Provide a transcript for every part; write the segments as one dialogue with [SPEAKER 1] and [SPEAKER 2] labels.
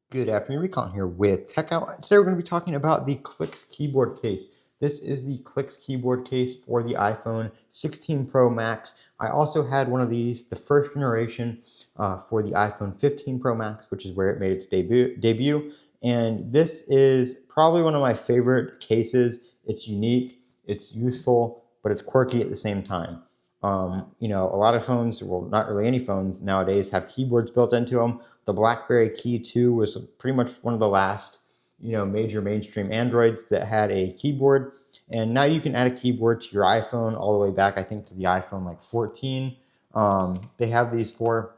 [SPEAKER 1] Good afternoon, Recon here with Techout. Today we're going to be talking about the Clicks keyboard case. This is the Clicks keyboard case for the iPhone 16 Pro Max. I also had one of these, the first generation, for the iPhone 15 Pro Max, which is where it made its debut. And this is probably one of my favorite cases. It's unique, it's useful, but it's quirky at the same time. A lot of phones, well, not really any phones nowadays, have keyboards built into them. The BlackBerry Key 2 was pretty much one of the last, major mainstream Androids that had a keyboard. And now you can add a keyboard to your iPhone all the way back, I think, to the iPhone like 14. They have these for.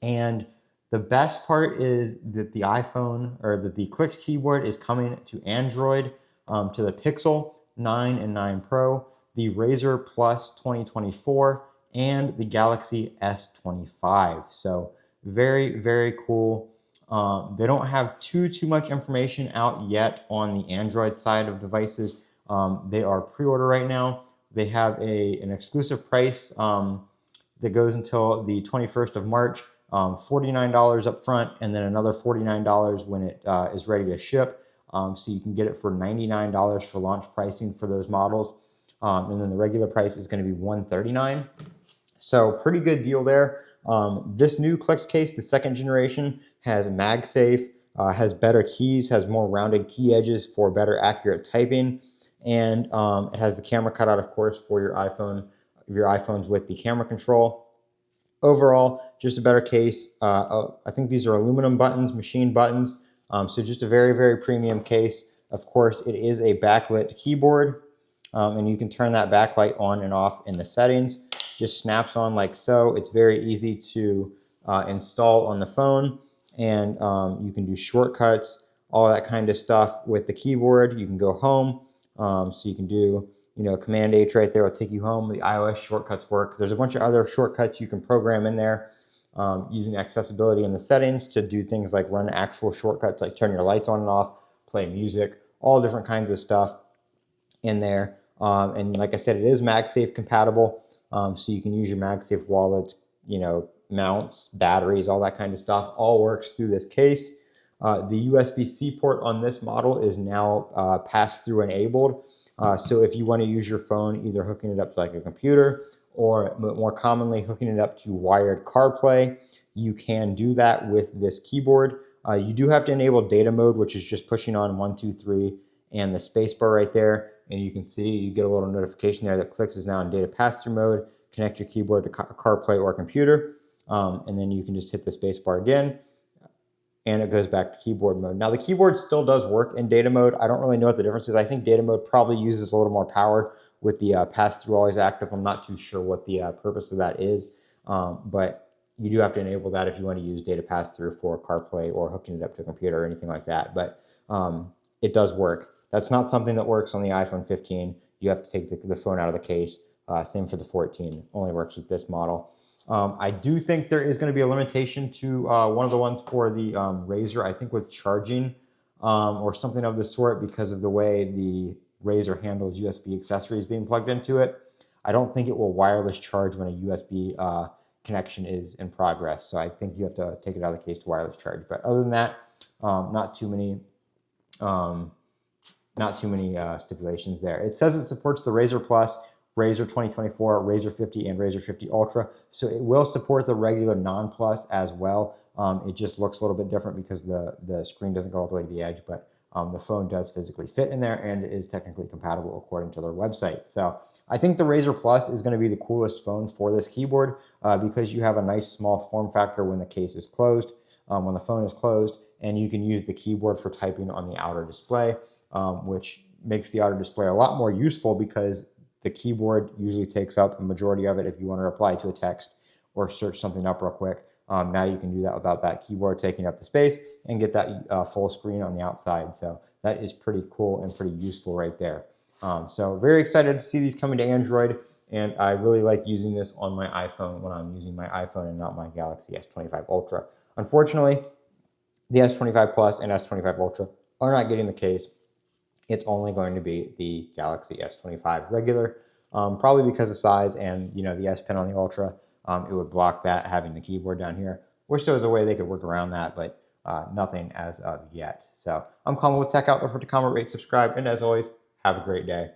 [SPEAKER 1] And the best part is that the iPhone or that the Clicks keyboard is coming to Android, to the Pixel 9 and 9 Pro, the Razer Plus 2024, and the Galaxy S25. So very, very cool. They don't have too much information out yet on the Android side of devices. They are pre-order right now. They have an exclusive price that goes until the 21st of March. $49 up front, and then another $49 when it is ready to ship. So you can get it for $99 for launch pricing for those models. And then the regular price is going to be $139. So pretty good deal there. This new Clicks case, the second generation, has MagSafe, has better keys, has more rounded key edges for better accurate typing, and it has the camera cutout, of course, for your iPhones with the camera control. Overall, just a better case. I think these are aluminum buttons, machine buttons. So just a very, very premium case. Of course, it is a backlit keyboard, and you can turn that backlight on and off in the settings. Just snaps on like so. It's very easy to install on the phone, and you can do shortcuts, all that kind of stuff with the keyboard. You can go home, so you can do Command H right there will take you home. The iOS shortcuts work. There's a bunch of other shortcuts you can program in there using accessibility in the settings to do things like run actual shortcuts, like turn your lights on and off, play music, all different kinds of stuff in there. And like I said, it is MagSafe compatible, so you can use your MagSafe wallets, mounts, batteries, all that kind of stuff. All works through this case. The USB-C port on this model is now pass-through enabled. So if you want to use your phone, either hooking it up to like a computer or more commonly hooking it up to wired CarPlay, you can do that with this keyboard. You do have to enable data mode, which is just pushing on 1, 2, 3 and the spacebar right there. And you can see you get a little notification there that Clicks is now in data pass-through mode. Connect your keyboard to CarPlay or computer, and then you can just hit the spacebar again, and it goes back to keyboard mode. Now, the keyboard still does work in data mode. I don't really know what the difference is. I think data mode probably uses a little more power with the pass-through always active. I'm not too sure what the purpose of that is, but you do have to enable that if you want to use data pass-through for CarPlay or hooking it up to a computer or anything like that. But it does work. That's not something that works on the iPhone 15. You have to take the phone out of the case. Same for the 14. Only works with this model. I do think there is going to be a limitation to one of the ones for the Razer, I think with charging or something of the sort, because of the way the Razer handles USB accessories being plugged into it. I don't think it will wireless charge when a USB connection is in progress. So I think you have to take it out of the case to wireless charge. But other than that, not too many stipulations there. It says it supports the Razer Plus, Razer 2024, Razer 50, and Razer 50 Ultra. So it will support the regular non-plus as well. It just looks a little bit different because the screen doesn't go all the way to the edge, but the phone does physically fit in there and is technically compatible according to their website. So I think the Razer Plus is going to be the coolest phone for this keyboard because you have a nice small form factor when the case is closed, when the phone is closed, and you can use the keyboard for typing on the outer display, which makes the outer display a lot more useful because the keyboard usually takes up a majority of it if you want to reply to a text or search something up real quick. Now you can do that without that keyboard taking up the space and get that full screen on the outside. So that is pretty cool and pretty useful right there. So very excited to see these coming to Android, and I really like using this on my iPhone when I'm using my iPhone and not my Galaxy S25 Ultra. Unfortunately, the S25 Plus and S25 Ultra are not getting the case. It's only going to be the Galaxy S25 regular, probably because of size and the S Pen on the Ultra. It would block that having the keyboard down here. Wish there was a way they could work around that, but nothing as of yet. So I'm Colin with Techout. Don't forget to comment, rate, subscribe, and as always, have a great day.